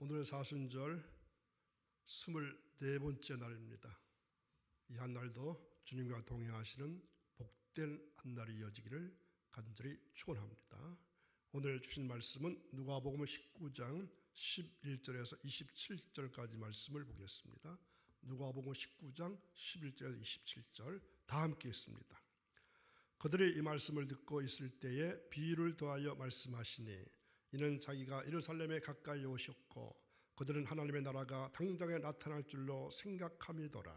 오늘 사순절 24번째 날입니다. 이 한 날도 주님과 동행하시는 복된 한 날이 이어지기를 간절히 축원합니다. 오늘 주신 말씀은 누가복음 19장 11절에서 27절까지 말씀을 보겠습니다. 누가복음 19장 11절에서 27절 다 함께 읽습니다. 그들이 이 말씀을 듣고 있을 때에 비유를 더하여 말씀하시니 이는 자기가 예루살렘에 가까이 오셨고 그들은 하나님의 나라가 당장에 나타날 줄로 생각함이더라.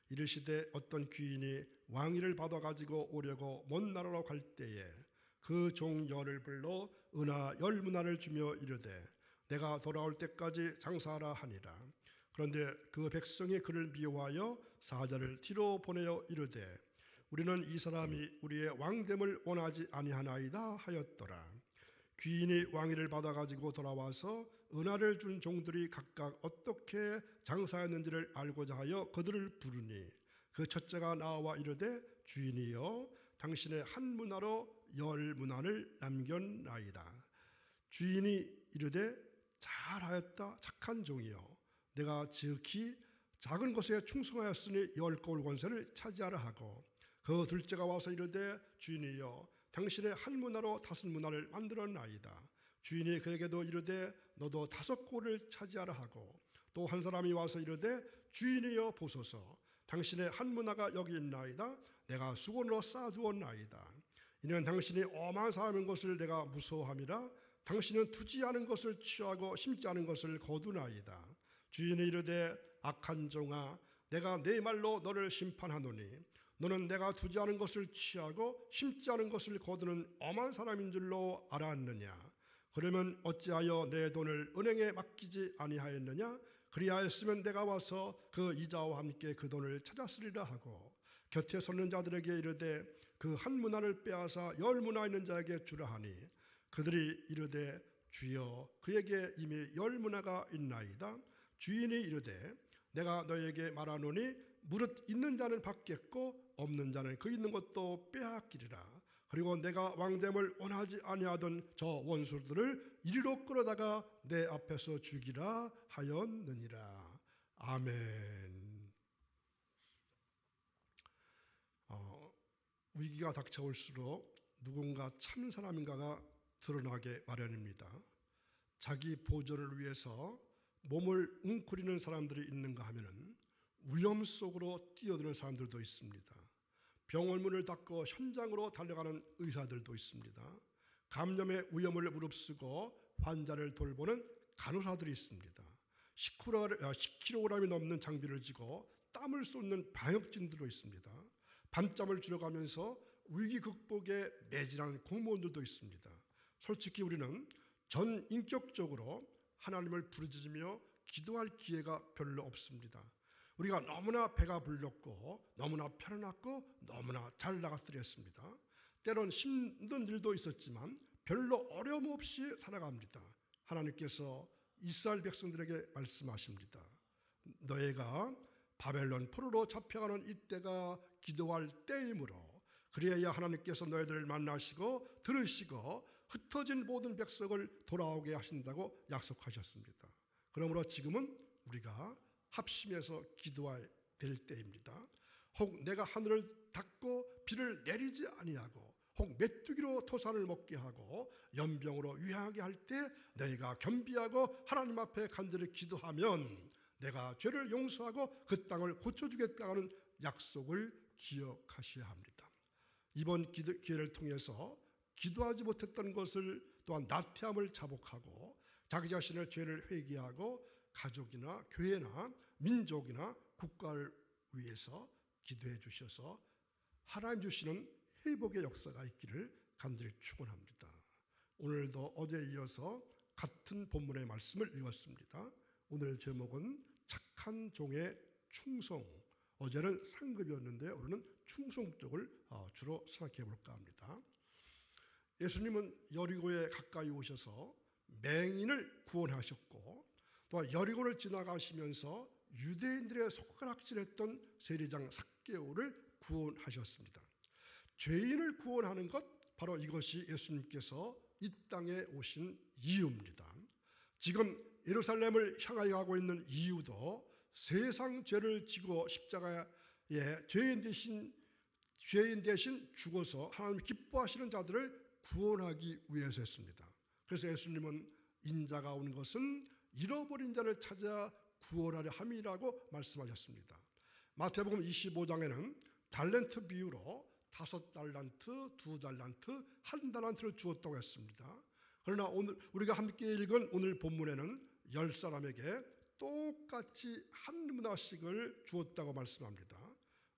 이르시되 어떤 귀인이 왕위를 받아가지고 오려고 먼 나라로 갈 때에 그 종 열을 불러 은하 10문화를 주며 이르되 내가 돌아올 때까지 장사하라 하니라. 그런데 그 백성이 그를 미워하여 사자를 뒤로 보내어 이르되 우리는 이 사람이 우리의 왕됨을 원하지 아니하나이다 하였더라. 귀인이 왕위를 받아가지고 돌아와서 은하를 준 종들이 각각 어떻게 장사했는지를 알고자 하여 그들을 부르니 그 첫째가 나와 이르되 주인이여 당신의 한 문화로 10문화를 남겼나이다. 주인이 이르되 잘하였다 착한 종이여 내가 지극히 작은 것에 충성하였으니 10거울 권세를 차지하라 하고 그 둘째가 와서 이르되 주인이여 당신의 한 문화로 5문화를 만들었나이다. 주인이 그에게도 이르되 너도 5꼴을 차지하라 하고 또 한 사람이 와서 이르되 주인이여 보소서 당신의 한 문화가 여기 있나이다. 내가 수건으로 쌓아두었나이다. 이는 당신이 엄한 사람인 것을 내가 무서워함이라. 당신은 투지 않은 것을 취하고 심지 않은 것을 거두나이다. 주인이 이르되 악한 종아 내가 내 말로 너를 심판하노니 너는 내가 두지 않은 것을 취하고 심지 않은 것을 거두는 엄한 사람인 줄로 알았느냐. 그러면 어찌하여 내 돈을 은행에 맡기지 아니하였느냐. 그리하였으면 내가 와서 그 이자와 함께 그 돈을 찾았으리라 하고 곁에 섰는 자들에게 이르되 그 한 문화를 빼앗아 10문화 있는 자에게 주라 하니 그들이 이르되 주여 그에게 이미 10문화가 있나이다. 주인이 이르되 내가 너에게 말하노니 무릇 있는 자는 받겠고 없는 자는 그 있는 것도 빼앗기리라. 그리고 내가 왕됨을 원하지 아니하던 저 원수들을 이리로 끌어다가 내 앞에서 죽이라 하였느니라. 아멘. 위기가 닥쳐올수록 누군가 참 사람인가가 드러나게 마련입니다. 자기 보존을 위해서 몸을 웅크리는 사람들이 있는가 하면은 위험 속으로 뛰어드는 사람들도 있습니다. 병원 문을 닫고 현장으로 달려가는 의사들도 있습니다. 감염의 위험을 무릅쓰고 환자를 돌보는 간호사들이 있습니다. 10kg이 넘는 장비를 지고 땀을 쏟는 방역진들도 있습니다. 밤잠을 줄여가면서 위기 극복에 매진하는 공무원들도 있습니다. 솔직히 우리는 전 인격적으로 하나님을 부르짖으며 기도할 기회가 별로 없습니다. 우리가 너무나 배가 불렀고 너무나 편안했고 너무나 잘 나갔으렸습니다. 때론 힘든 일도 있었지만 별로 어려움 없이 살아갑니다. 하나님께서 이스라엘 백성들에게 말씀하십니다. 너희가 바벨론 포로로 잡혀가는 이때가 기도할 때이므로 그래야 하나님께서 너희들을 만나시고 들으시고 흩어진 모든 백성을 돌아오게 하신다고 약속하셨습니다. 그러므로 지금은 우리가 합심해서 기도해야 될 때입니다. 혹 내가 하늘을 닫고 비를 내리지 아니하고 혹 메뚜기로 토산을 먹게 하고 연병으로 유행하게 할 때 너희가 겸비하고 하나님 앞에 간절히 기도하면 내가 죄를 용서하고 그 땅을 고쳐주겠다는 약속을 기억하셔야 합니다. 이번 기회를 통해서 기도하지 못했던 것을 또한 나태함을 자복하고 자기 자신의 죄를 회개하고 가족이나 교회나 민족이나 국가를 위해서 기도해 주셔서 하나님 주시는 회복의 역사가 있기를 간절히 축원합니다. 오늘도 어제에 이어서 같은 본문의 말씀을 읽었습니다. 오늘 제목은 착한 종의 충성. 어제는 상급이었는데 오늘은 충성 쪽을 주로 생각해 볼까 합니다. 예수님은 여리고에 가까이 오셔서 맹인을 구원하셨고 또 여리고를 지나가시면서 유대인들의 손가락질했던 세리장 삭개오를 구원하셨습니다. 죄인을 구원하는 것 바로 이것이 예수님께서 이 땅에 오신 이유입니다. 지금 예루살렘을 향하여 가고 있는 이유도 세상 죄를 지고 십자가에 죄인 대신 죽어서 하나님 기뻐하시는 자들을 구원하기 위해서였습니다. 그래서 예수님은 인자가 온 것은 잃어버린 자를 찾아 구원하려 함이라고 말씀하셨습니다. 마태복음 25장에는 달란트 비유로 5달란트, 2달란트, 1달란트를 주었다고 했습니다. 그러나 오늘 우리가 함께 읽은 오늘 본문에는 10사람에게 똑같이 한 문화씩을 주었다고 말씀합니다.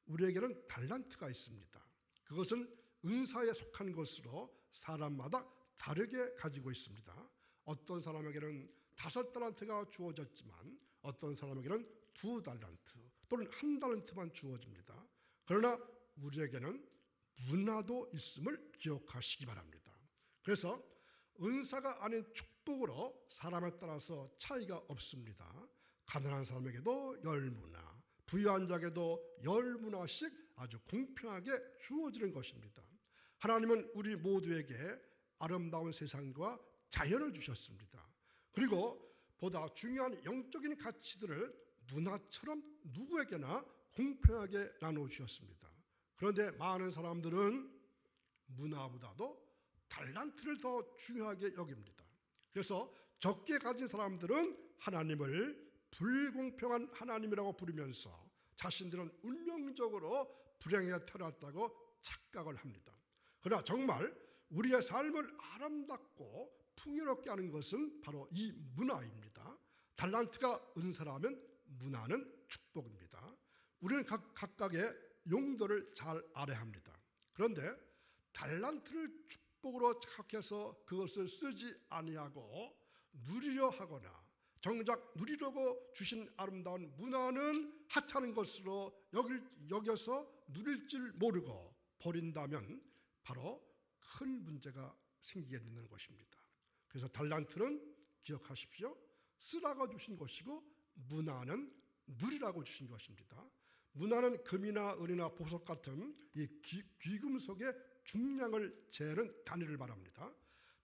우리에게는 달란트가 있습니다. 그것은 은사에 속한 것으로 사람마다 다르게 가지고 있습니다. 어떤 사람에게는 5달란트가 주어졌지만 어떤 사람에게는 2달란트 또는 1달란트만 주어집니다. 그러나 우리에게는 문화도 있음을 기억하시기 바랍니다. 그래서 은사가 아닌 축복으로 사람에 따라서 차이가 없습니다. 가난한 사람에게도 10문화, 부유한 자에게도 10문화씩 아주 공평하게 주어지는 것입니다. 하나님은 우리 모두에게 아름다운 세상과 자연을 주셨습니다. 그리고 보다 중요한 영적인 가치들을 문화처럼 누구에게나 공평하게 나눠주셨습니다. 그런데 많은 사람들은 문화보다도 달란트를 더 중요하게 여깁니다. 그래서 적게 가진 사람들은 하나님을 불공평한 하나님이라고 부르면서 자신들은 운명적으로 불행에 태어났다고 착각을 합니다. 그러나 정말 우리의 삶을 아름답고 풍요롭게 하는 것은 바로 이 문화입니다. 달란트가 은사라면 문화는 축복입니다. 우리는 각각의 용도를 잘 알아야 합니다. 그런데 달란트를 축복으로 착각해서 그것을 쓰지 아니하고 누리려 하거나 정작 누리려고 주신 아름다운 문화는 하찮은 것으로 여겨서 누릴 줄 모르고 버린다면 바로 큰 문제가 생기게 되는 것입니다. 그래서 달란트는 기억하십시오. 쓰라고 주신 것이고 문화는 누리라고 주신 것입니다. 문화는 금이나 은이나 보석 같은 이 귀금속의 중량을 재는 단위를 말합니다.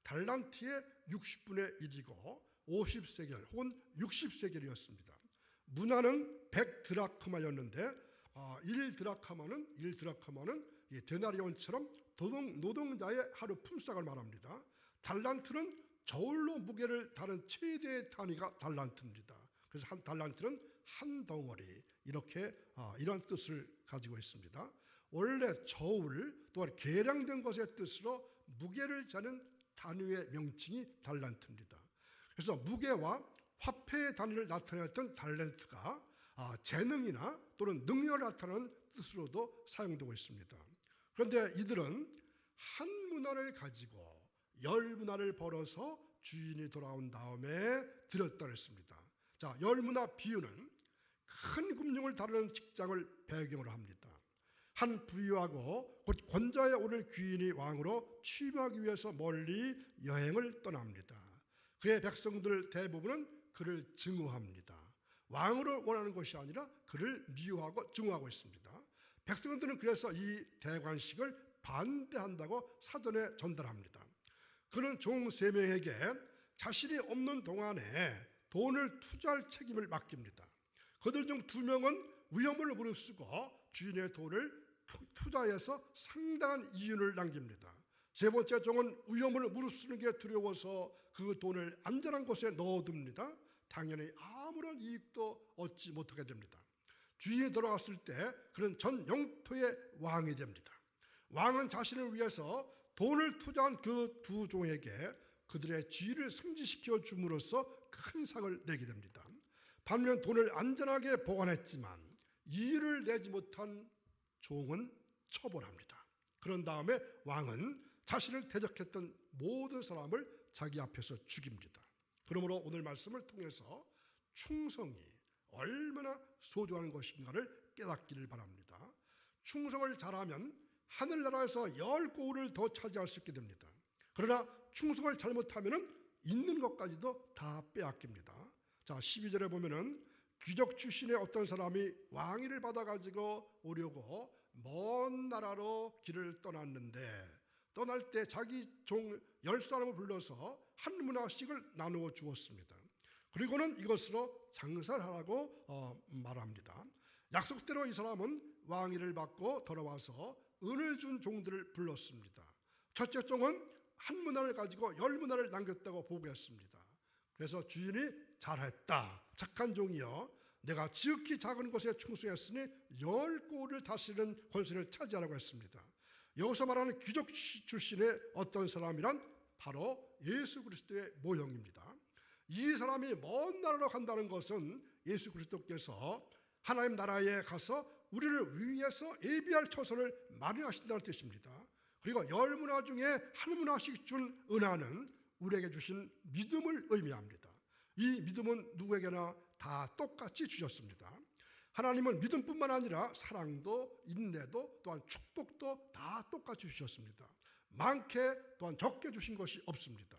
달란트의 60분의 1이고 50세겔 혹은 60세겔이었습니다. 문화는 100드라크마였는데 1드라크마는 이 데나리온처럼 노동자의 하루 품삯을 말합니다. 달란트는 저울로 무게를 다룬 최대의 단위가 달란트입니다. 그래서 한 달란트는 한 덩어리 이런 뜻을 가지고 있습니다. 원래 저울 또한 계량된 것의 뜻으로 무게를 재는 단위의 명칭이 달란트입니다. 그래서 무게와 화폐의 단위를 나타냈던 달란트가 재능이나 또는 능력을 나타내는 뜻으로도 사용되고 있습니다. 그런데 이들은 한 문화를 가지고 10문화를 벌어서 주인이 돌아온 다음에 드렸다 했습니다. 자, 10문화 비유는 큰 금융을 다루는 직장을 배경으로 합니다. 한 부유하고 곧 권좌에 오를 귀인이 왕으로 취임하기 위해서 멀리 여행을 떠납니다. 그의 백성들 대부분은 그를 증오합니다. 왕으로 원하는 것이 아니라 그를 미워하고 증오하고 있습니다. 백성들은 그래서 이 대관식을 반대한다고 사전에 전달합니다. 그는 종 3명에게 자신이 없는 동안에 돈을 투자할 책임을 맡깁니다. 그들 중 2명은 위험을 무릅쓰고 주인의 돈을 투자해서 상당한 이윤을 남깁니다. 3번째 종은 위험을 무릅쓰는 게 두려워서 그 돈을 안전한 곳에 넣어둡니다. 당연히 아무런 이익도 얻지 못하게 됩니다. 주인이 돌아왔을 때 그는 전 영토의 왕이 됩니다. 왕은 자신을 위해서 돈을 투자한 그 2 종에게 그들의 지위를 승진시켜 줌으로써 큰 상을 내게 됩니다. 반면 돈을 안전하게 보관했지만 이익을 내지 못한 종은 처벌합니다. 그런 다음에 왕은 자신을 대적했던 모든 사람을 자기 앞에서 죽입니다. 그러므로 오늘 말씀을 통해서 충성이 얼마나 소중한 것인가를 깨닫기를 바랍니다. 충성을 잘하면 하늘나라에서 10고을을 더 차지할 수 있게 됩니다. 그러나 충성을 잘못하면 있는 것까지도 다 빼앗깁니다. 자, 12절에 보면은 귀족 출신의 어떤 사람이 왕위를 받아가지고 오려고 먼 나라로 길을 떠났는데 떠날 때 자기 종 10사람을 불러서 한 문화씩을 나누어 주었습니다. 그리고는 이것으로 장사를 하라고 말합니다. 약속대로 이 사람은 왕위를 받고 돌아와서 은을 준 종들을 불렀습니다. 첫째 종은 한 문화를 가지고 10문화를 남겼다고 보고했습니다. 그래서 주인이 잘했다, 착한 종이여, 내가 지극히 작은 곳에 충성했으니 10고을을 다스리는 권세를 차지하라고 했습니다. 여기서 말하는 귀족 출신의 어떤 사람이란 바로 예수 그리스도의 모형입니다. 이 사람이 먼 나라로 간다는 것은 예수 그리스도께서 하나님 나라에 가서 우리를 위해서 예비할 처소를 마련하신다는 뜻입니다. 그리고 10문화 중에 한 문화씩 준 은하는 우리에게 주신 믿음을 의미합니다. 이 믿음은 누구에게나 다 똑같이 주셨습니다. 하나님은 믿음뿐만 아니라 사랑도 인내도 또한 축복도 다 똑같이 주셨습니다. 많게 또한 적게 주신 것이 없습니다.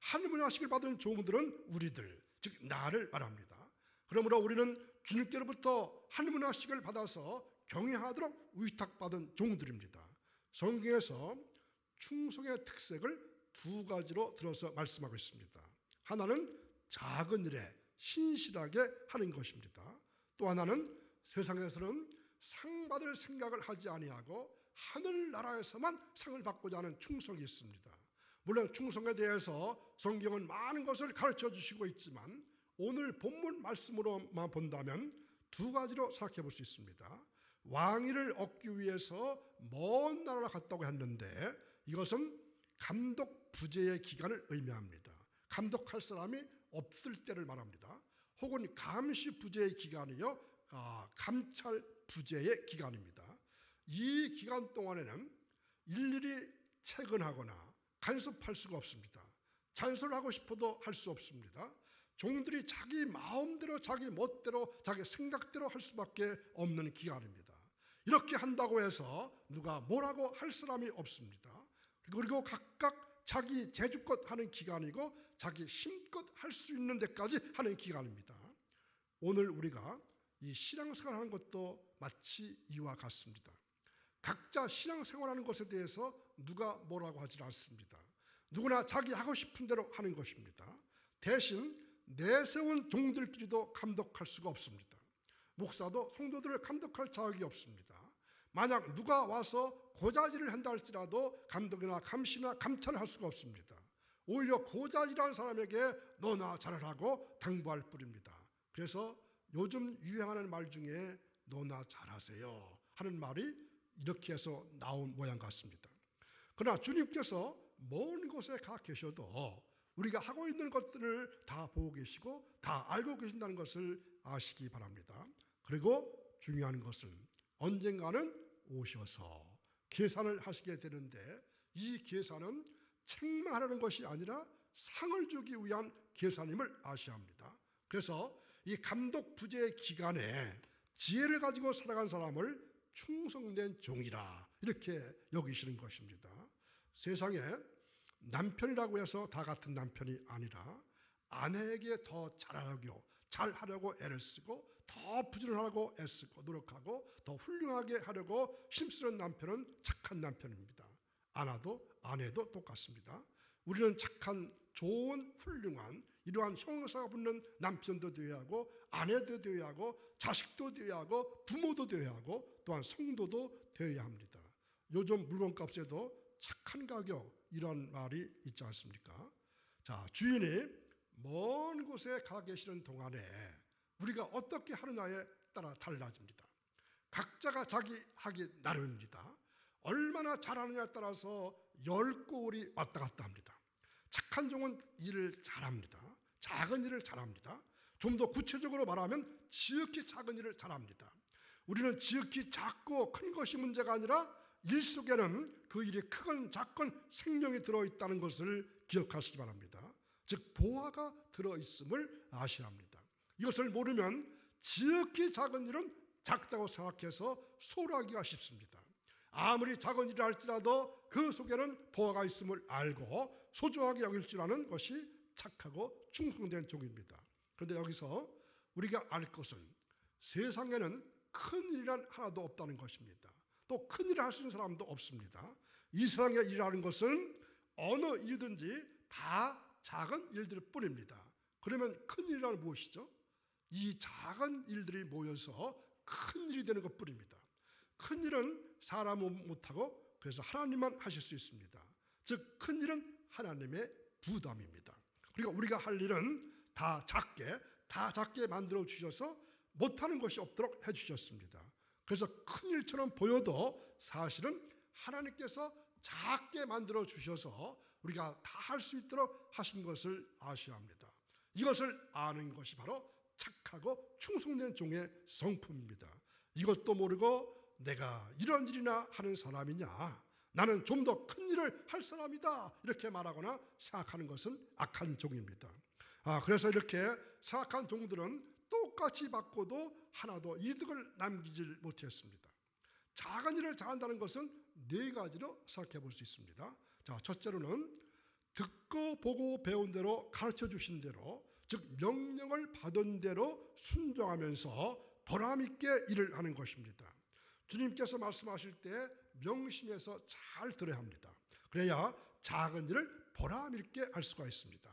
한 문화씩을 받은 종들은 우리들, 즉 나를 말합니다. 그러므로 우리는 주님께로부터 한 문화씩을 받아서 경외하도록 위탁받은 종들입니다. 성경에서 충성의 특색을 두 가지로 들어서 말씀하고 있습니다. 하나는 작은 일에 신실하게 하는 것입니다. 또 하나는 세상에서는 상 받을 생각을 하지 아니하고 하늘나라에서만 상을 받고자 하는 충성이 있습니다. 물론 충성에 대해서 성경은 많은 것을 가르쳐 주시고 있지만 오늘 본문 말씀으로만 본다면 두 가지로 생각해 볼 수 있습니다. 왕위를 얻기 위해서 먼 나라로 갔다고 했는데 이것은 감독 부재의 기간을 의미합니다. 감독할 사람이 없을 때를 말합니다. 혹은 감시 부재의 기간이요, 감찰 부재의 기간입니다. 이 기간 동안에는 일일이 체근하거나 간섭할 수가 없습니다. 잔소리하고 싶어도 할 수 없습니다. 종들이 자기 마음대로 자기 멋대로 자기 생각대로 할 수밖에 없는 기간입니다. 이렇게 한다고 해서 누가 뭐라고 할 사람이 없습니다. 그리고 각각 자기 재주껏 하는 기간이고 자기 힘껏 할 수 있는 데까지 하는 기간입니다. 오늘 우리가 이 신앙생활 하는 것도 마치 이와 같습니다. 각자 신앙생활하는 것에 대해서 누가 뭐라고 하지 않습니다. 누구나 자기 하고 싶은 대로 하는 것입니다. 대신 내세운 종들끼리도 감독할 수가 없습니다. 목사도 성도들을 감독할 자격이 없습니다. 만약 누가 와서 고자질을 한다 할지라도 감독이나 감시나 감찰을 할 수가 없습니다. 오히려 고자질한 사람에게 너나 잘하라고 당부할 뿐입니다. 그래서 요즘 유행하는 말 중에 너나 잘하세요 하는 말이 이렇게 해서 나온 모양 같습니다. 그러나 주님께서 먼 곳에 가 계셔도 우리가 하고 있는 것들을 다 보고 계시고 다 알고 계신다는 것을 아시기 바랍니다. 그리고 중요한 것은 언젠가는 오셔서 계산을 하시게 되는데 이 계산은 책망하려는 것이 아니라 상을 주기 위한 계산임을 아셔야 합니다. 그래서 이 감독 부재의 기간에 지혜를 가지고 살아간 사람을 충성된 종이라 이렇게 여기시는 것입니다. 세상에 남편이라고 해서 다 같은 남편이 아니라 아내에게 더 잘하려고 애를 쓰고 더 부지런하고 애쓰고 노력하고 더 훌륭하게 하려고 힘쓰는 남편은 착한 남편입니다. 아내도 똑같습니다. 우리는 착한 좋은 훌륭한 이러한 형사가 붙는 남편도 되어야 하고 아내도 되어야 하고 자식도 되어야 하고 부모도 되어야 하고 또한 성도도 되어야 합니다. 요즘 물건값에도 착한 가격 이런 말이 있지 않습니까? 자, 주인이 먼 곳에 가 계시는 동안에 우리가 어떻게 하느냐에 따라 달라집니다. 각자가 자기 하기 나름입니다. 얼마나 잘하느냐에 따라서 10고을이 왔다 갔다 합니다. 착한 종은 일을 잘합니다. 작은 일을 잘합니다. 좀 더 구체적으로 말하면 지극히 작은 일을 잘합니다. 우리는 지극히 작고 큰 것이 문제가 아니라 일 속에는 그 일이 크건 작건 생명이 들어있다는 것을 기억하시기 바랍니다. 즉 보화가 들어있음을 아셔야 합니다. 이것을 모르면 지극히 작은 일은 작다고 생각해서 소홀하기가 쉽습니다. 아무리 작은 일을 할지라도 그 속에는 보화가 있음을 알고 소중하게 여길 줄 아는 것이 착하고 충성된 종입니다. 그런데 여기서 우리가 알 것은 세상에는 큰 일이란 하나도 없다는 것입니다. 또 큰 일을 할 수 있는 사람도 없습니다. 이 세상에 일하는 것은 어느 일이든지 다 작은 일들 뿐입니다. 그러면 큰 일이란 무엇이죠? 이 작은 일들이 모여서 큰 일이 되는 것뿐입니다. 큰 일은 사람은 못하고 그래서 하나님만 하실 수 있습니다. 즉 큰 일은 하나님의 부담입니다. 그러니까 우리가 할 일은 다 작게 만들어 주셔서 못하는 것이 없도록 해주셨습니다. 그래서 큰 일처럼 보여도 사실은 하나님께서 작게 만들어 주셔서 우리가 다 할 수 있도록 하신 것을 아셔야 합니다. 이것을 아는 것이 바로 착하고 충성된 종의 성품입니다. 이것도 모르고 내가 이런 일이나 하는 사람이냐, 나는 좀 더 큰 일을 할 사람이다, 이렇게 말하거나 생각하는 것은 악한 종입니다. 그래서 이렇게 사악한 종들은 똑같이 바꿔도 하나도 이득을 남기질 못했습니다. 작은 일을 잘한다는 것은 네 가지로 생각해 볼 수 있습니다. 자, 첫째로는 듣고 보고 배운 대로 가르쳐 주신 대로, 즉 명령을 받은 대로 순종하면서 보람 있게 일을 하는 것입니다. 주님께서 말씀하실 때 명심해서 잘 들어야 합니다. 그래야 작은 일을 보람 있게 할 수가 있습니다.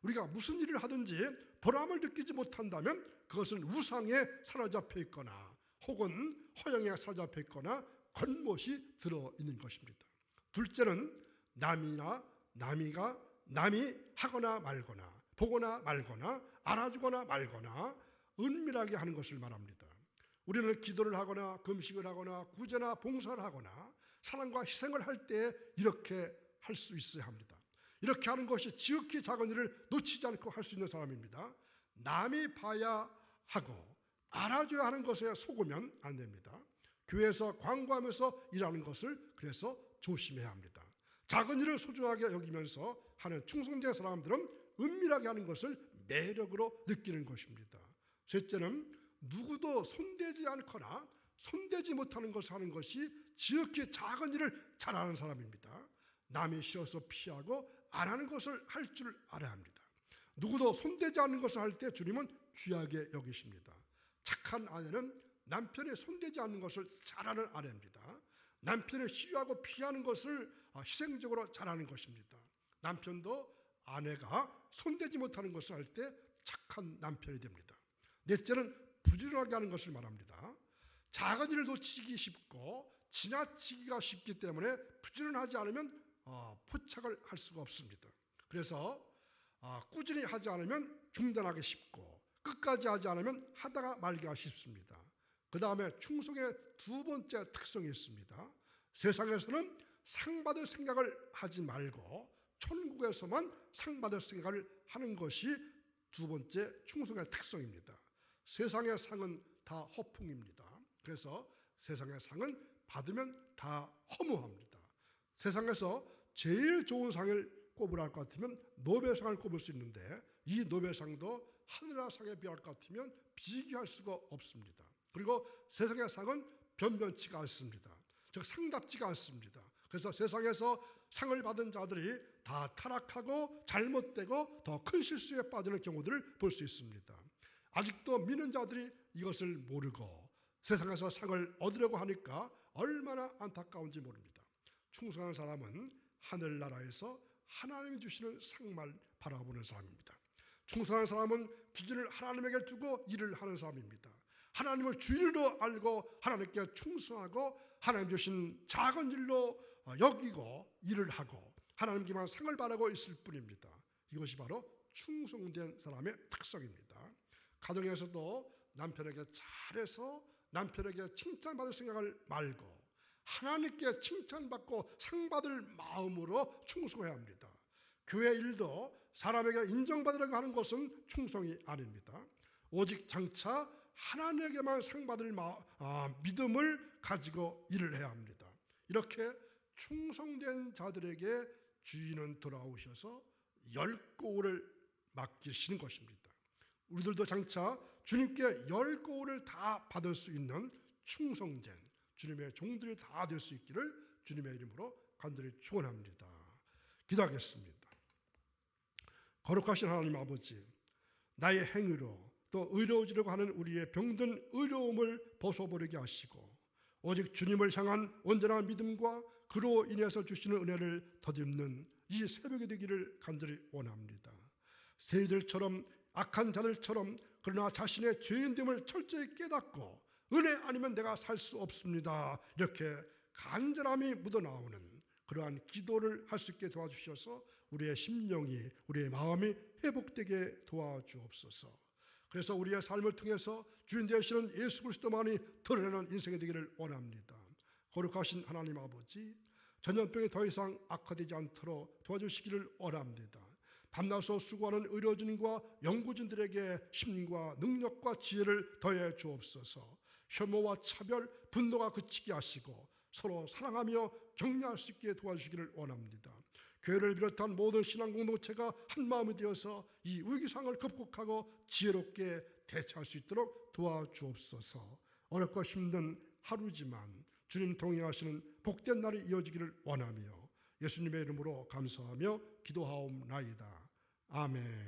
우리가 무슨 일을 하든지 보람을 느끼지 못한다면 그것은 우상에 사로잡혀 있거나 혹은 허영에 사로잡혀 있거나 겉멋이 들어있는 것입니다. 둘째는 남이 하거나 말거나 보거나 말거나 알아주거나 말거나 은밀하게 하는 것을 말합니다. 우리는 기도를 하거나 금식을 하거나 구제나 봉사를 하거나 사랑과 희생을 할 때 이렇게 할 수 있어야 합니다. 이렇게 하는 것이 지극히 작은 일을 놓치지 않고 할 수 있는 사람입니다. 남이 봐야 하고 알아줘야 하는 것에 속으면 안 됩니다. 교회에서 광고하면서 일하는 것을 그래서 조심해야 합니다. 작은 일을 소중하게 여기면서 하는 충성된 사람들은 은밀하게 하는 것을 매력으로 느끼는 것입니다. 셋째는 누구도 손대지 않거나 손대지 못하는 것을 하는 것이 지극히 작은 일을 잘하는 사람입니다. 남이 싫어서 피하고 안 하는 것을 할 줄 알아야 합니다. 누구도 손대지 않는 것을 할 때 주님은 귀하게 여기십니다. 착한 아내는 남편의 손대지 않는 것을 잘하는 아내입니다. 남편을 시기하고 피하는 것을 희생적으로 잘하는 것입니다. 남편도 아내가 손대지 못하는 것을 할 때 착한 남편이 됩니다. 넷째는 부지런하게 하는 것을 말합니다. 작은 일을 놓치기 쉽고 지나치기가 쉽기 때문에 부지런하지 않으면 포착을 할 수가 없습니다. 그래서 꾸준히 하지 않으면 중단하기 쉽고 끝까지 하지 않으면 하다가 말기가 쉽습니다. 그 다음에 충성의 두 번째 특성이 있습니다. 세상에서는 상 받을 생각을 하지 말고 천국에서만 상 받을 생각을 하는 것이 두 번째 충성의 특성입니다. 세상의 상은 다 허풍입니다. 그래서 세상의 상은 받으면 다 허무합니다. 세상에서 제일 좋은 상을 꼽으라 할 것 같으면 노벨상을 꼽을 수 있는데 이 노벨상도 하늘나라상에 비할 것 같으면 비교할 수가 없습니다. 그리고 세상의 상은 변변치가 않습니다. 즉 상답지가 않습니다. 그래서 세상에서 상을 받은 자들이 다 타락하고 잘못되고 더 큰 실수에 빠지는 경우들을 볼 수 있습니다. 아직도 믿는 자들이 이것을 모르고 세상에서 상을 얻으려고 하니까 얼마나 안타까운지 모릅니다. 충성한 사람은 하늘나라에서 하나님이 주시는 상만 바라보는 사람입니다. 충성한 사람은 기준을 하나님에게 두고 일을 하는 사람입니다. 하나님을 주일로 알고 하나님께 충성하고 하나님 주신 작은 일로 여기고 일을 하고 하나님께만 상을 바라고 있을 뿐입니다. 이것이 바로 충성된 사람의 특성입니다. 가정에서도 남편에게 잘해서 남편에게 칭찬받을 생각을 말고 하나님께 칭찬받고 상받을 마음으로 충성해야 합니다. 교회 일도 사람에게 인정받으려고 하는 것은 충성이 아닙니다. 오직 장차 하나님에게만 상받을 믿음을 가지고 일을 해야 합니다. 이렇게 충성된 자들에게 주인은 돌아오셔서 열 고울을 맡기시는 것입니다. 우리들도 장차 주님께 열 고울을 다 받을 수 있는 충성된 주님의 종들이 다 될 수 있기를 주님의 이름으로 간절히 축원합니다. 기도하겠습니다. 거룩하신 하나님 아버지, 나의 행위로 또 의로워지려고 하는 우리의 병든 의로움을 벗어버리게 하시고 오직 주님을 향한 온전한 믿음과 그로 인해서 주시는 은혜를 덧입는 이 새벽이 되기를 간절히 원합니다. 새들처럼 악한 자들처럼 그러나 자신의 죄인됨을 철저히 깨닫고 은혜 아니면 내가 살 수 없습니다. 이렇게 간절함이 묻어나오는 그러한 기도를 할 수 있게 도와주셔서 우리의 심령이, 우리의 마음이 회복되게 도와주옵소서. 그래서 우리의 삶을 통해서 주인 되시는 예수 그리스도만이 드러내는 인생이 되기를 원합니다. 거룩하신 하나님 아버지, 전염병이 더 이상 악화되지 않도록 도와주시기를 원합니다. 밤낮으로 수고하는 의료진과 연구진들에게 힘과 능력과 지혜를 더해 주옵소서. 혐오와 차별, 분노가 그치게 하시고 서로 사랑하며 격려할 수 있게 도와주시기를 원합니다. 교회를 비롯한 모든 신앙 공동체가 한 마음이 되어서 이 위기상을 극복하고 지혜롭게 대처할 수 있도록 도와주옵소서. 어렵고 힘든 하루지만 주님 동행하시는 복된 날이 이어지기를 원하며 예수님의 이름으로 감사하며 기도하옵나이다. 아멘.